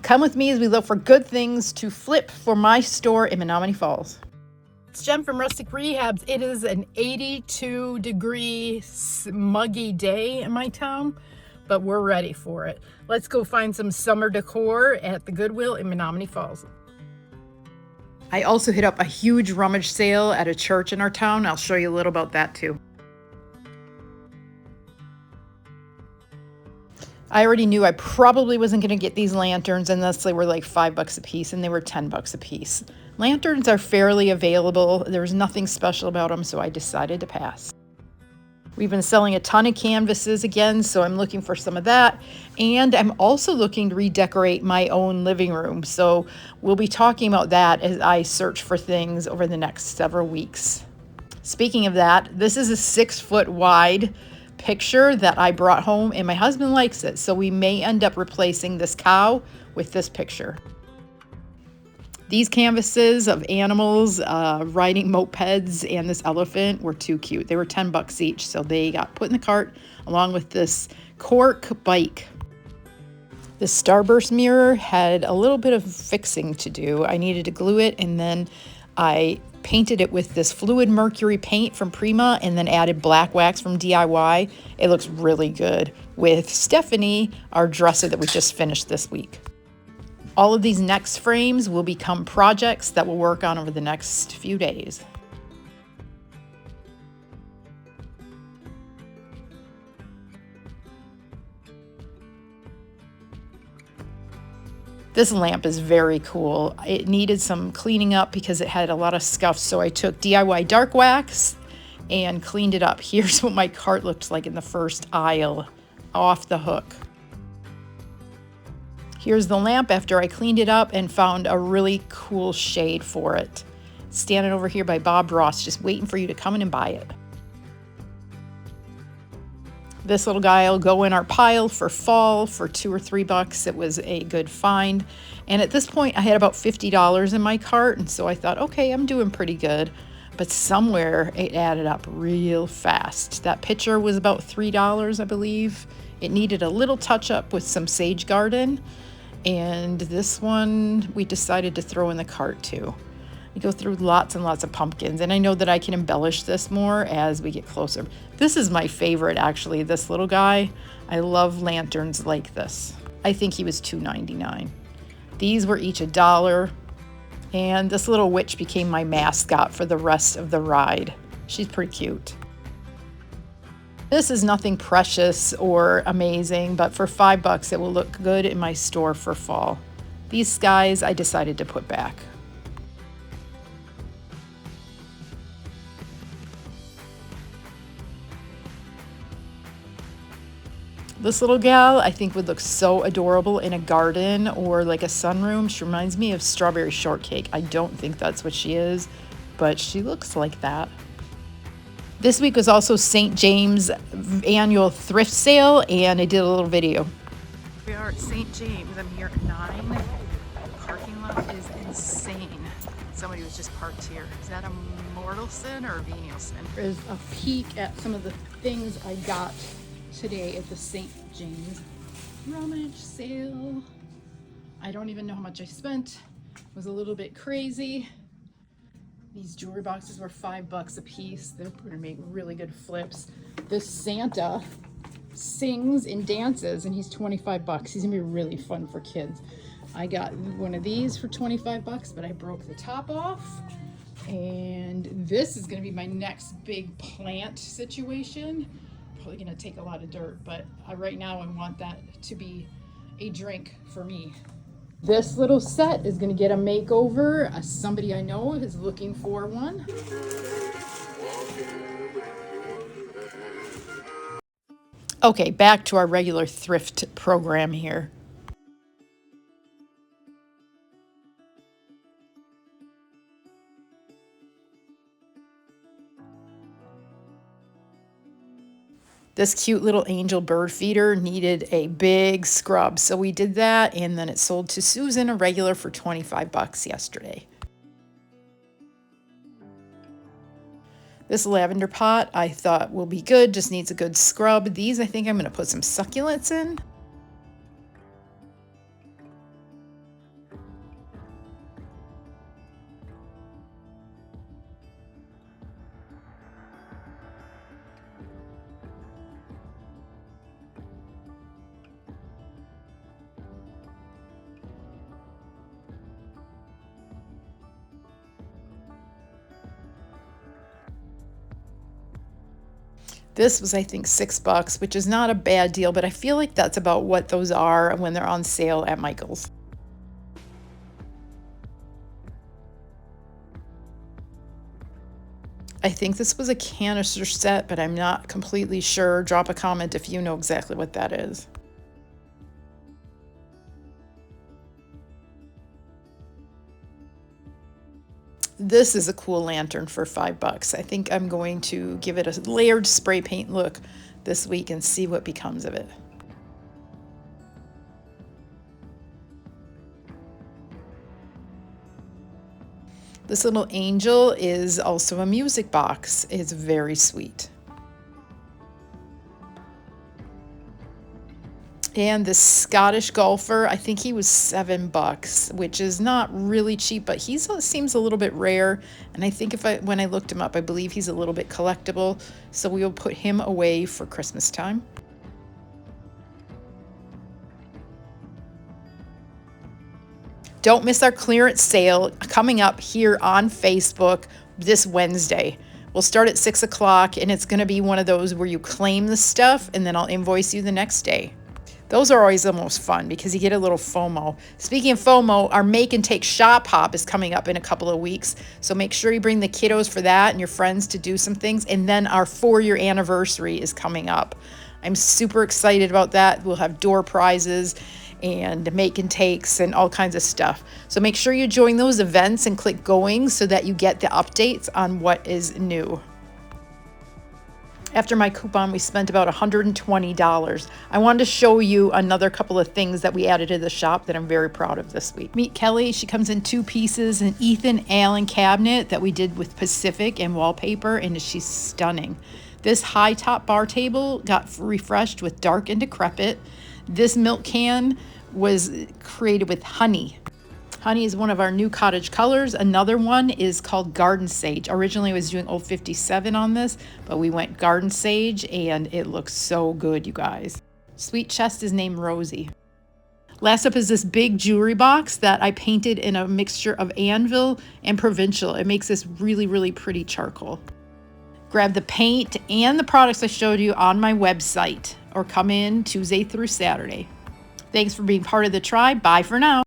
Come with me as we look for good things to flip for my store in Menominee Falls. It's Jen from Rustic Rehabs. It is an 82-degree muggy day in my town, but we're ready for it. Let's go find some summer decor at the Goodwill in Menominee Falls. I also hit up a huge rummage sale at a church in our town. I'll show you a little about that too. I already knew I probably wasn't going to get these lanterns unless they were like $5 a piece, and they were $10 a piece. Lanterns are fairly available. There's nothing special about them, so I decided to pass. We've been selling a ton of canvases again, so I'm looking for some of that. And I'm also looking to redecorate my own living room. So we'll be talking about that as I search for things over the next several weeks. Speaking of that, this is a 6-foot wide picture that I brought home, and my husband likes it. So we may end up replacing this cow with this picture. These canvases of animals riding mopeds and this elephant were too cute. They were $10 each, so they got put in the cart along with this cork bike. The starburst mirror had a little bit of fixing to do. I needed to glue it, and then I painted it with this fluid mercury paint from Prima and then added black wax from DIY. It looks really good with Stephanie, our dresser that we just finished this week. All of these next frames will become projects that we'll work on over the next few days. This lamp is very cool. It needed some cleaning up because it had a lot of scuff, so I took DIY dark wax and cleaned it up. Here's what my cart looked like in the first aisle, off the hook. Here's the lamp after I cleaned it up and found a really cool shade for it. Standing over here by Bob Ross, just waiting for you to come in and buy it. This little guy will go in our pile for fall for $2 or $3. It was a good find. And at this point, I had about $50 in my cart, and so I thought, okay, I'm doing pretty good. But somewhere it added up real fast. That picture was about $3, I believe. It needed a little touch up with some sage garden. And this one we decided to throw in the cart too. We go through lots and lots of pumpkins, and I know that I can embellish this more as we get closer. This is my favorite, actually, this little guy. I love lanterns like this. I think he was $2.99. These were each $1, and this little witch became my mascot for the rest of the ride. She's pretty cute. This is nothing precious or amazing, but for $5 it will look good in my store for fall. These skies I decided to put back. This little gal I think would look so adorable in a garden or like a sunroom. She reminds me of Strawberry Shortcake. I don't think that's what she is, but she looks like that. This week was also St. James annual thrift sale, and I did a little video. We are at St. James. I'm here at 9. The parking lot is insane. Somebody was just parked here. Is that a mortal sin or a venial sin? There's a peek at some of the things I got today at the St. James rummage sale. I don't even know how much I spent. It was a little bit crazy. These jewelry boxes were $5 a piece. They're gonna make really good flips. This Santa sings and dances, and he's $25. He's gonna be really fun for kids. I got one of these for $25, but I broke the top off. And this is gonna be my next big plant situation. Probably gonna take a lot of dirt, but right now I want that to be a drink for me. This little set is gonna get a makeover. Somebody I know is looking for one. Okay, back to our regular thrift program here. This cute little angel bird feeder needed a big scrub, so we did that, and then it sold to Susan, a regular, for $25 yesterday. This lavender pot I thought will be good, just needs a good scrub. These I think I'm going to put some succulents in. This was, I think, $6, which is not a bad deal, but I feel like that's about what those are when they're on sale at Michael's. I think this was a canister set, but I'm not completely sure. Drop a comment if you know exactly what that is. This is a cool lantern for $5. I think I'm going to give it a layered spray paint look this week and see what becomes of it. This little angel is also a music box. It's very sweet. And this Scottish golfer, I think he was $7, which is not really cheap, but he seems a little bit rare. And I think when I looked him up, I believe he's a little bit collectible. So we will put him away for Christmas time. Don't miss our clearance sale coming up here on Facebook this Wednesday. We'll start at 6 o'clock, and it's going to be one of those where you claim the stuff and then I'll invoice you the next day. Those are always the most fun because you get a little FOMO. Speaking of FOMO, our Make and Take Shop Hop is coming up in a couple of weeks. So make sure you bring the kiddos for that and your friends to do some things. And then our 4-year anniversary is coming up. I'm super excited about that. We'll have door prizes and make and takes and all kinds of stuff. So make sure you join those events and click going so that you get the updates on what is new. After my coupon, we spent about $120. I wanted to show you another couple of things that we added to the shop that I'm very proud of this week. Meet Kelly. She comes in 2 pieces, an Ethan Allen cabinet that we did with Pacific and wallpaper, and she's stunning. This high top bar table got refreshed with dark and decrepit. This milk can was created with honey. Honey is one of our new cottage colors. Another one is called Garden Sage. Originally I was doing Old 57 on this, but we went Garden Sage and it looks so good, you guys. Sweet Chest is named Rosie. Last up is this big jewelry box that I painted in a mixture of anvil and provincial. It makes this really, really pretty charcoal. Grab the paint and the products I showed you on my website or come in Tuesday through Saturday. Thanks for being part of the tribe. Bye for now.